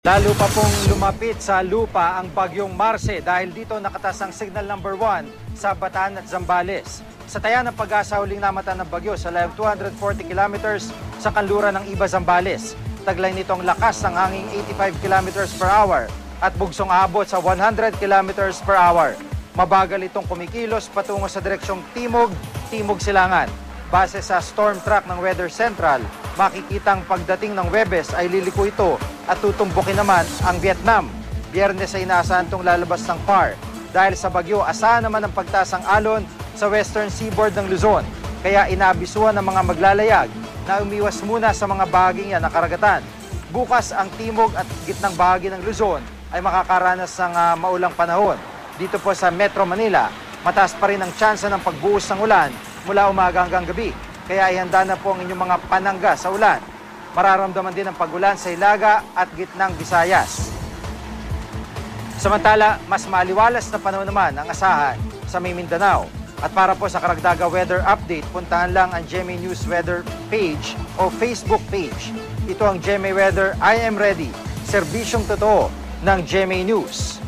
Lalo pa pong lumapit sa lupa ang bagyong Marce dahil dito nakatas ang signal number 1 sa Bataan at Zambales. Sa taya ng pag-asa huling namatan ng bagyo sa layong 240 kilometers sa kanluran ng Iba, Zambales. Taglay nitong lakas ng hanging 85 kilometers per hour at bugsong aabot sa 100 kilometers per hour. Mabagal itong kumikilos patungo sa direksyong timog silangan. Base sa storm track ng Weather Central, makikitang pagdating ng Webes ay liliko ito at tutumbukin naman ang Vietnam. Biyernes ay inaasahan itong lalabas ng PAR. Dahil sa bagyo, asahan naman ang pagtaas ng alon sa western seaboard ng Luzon. Kaya inaabisuhan ng mga maglalayag na umiwas muna sa mga bahaging yan ng karagatan. Bukas ang timog at gitnang bahagi ng Luzon ay makakaranas ng maulang panahon. Dito po sa Metro Manila, mataas pa rin ang tsansa ng pagbuhos ng ulan mula umaga hanggang gabi. Kaya ihanda na po ang inyong mga panangga sa ulan. Mararamdaman din ang pag-ulan sa Ilaga at gitnang Visayas. Samantala, mas maliwalas na panahon naman ang asahan sa Mindanao. At para po sa karagdaga weather update, puntahan lang ang GMA News Weather page o Facebook page. Ito ang GMA Weather I Am Ready, serbisyong totoo ng GMA News.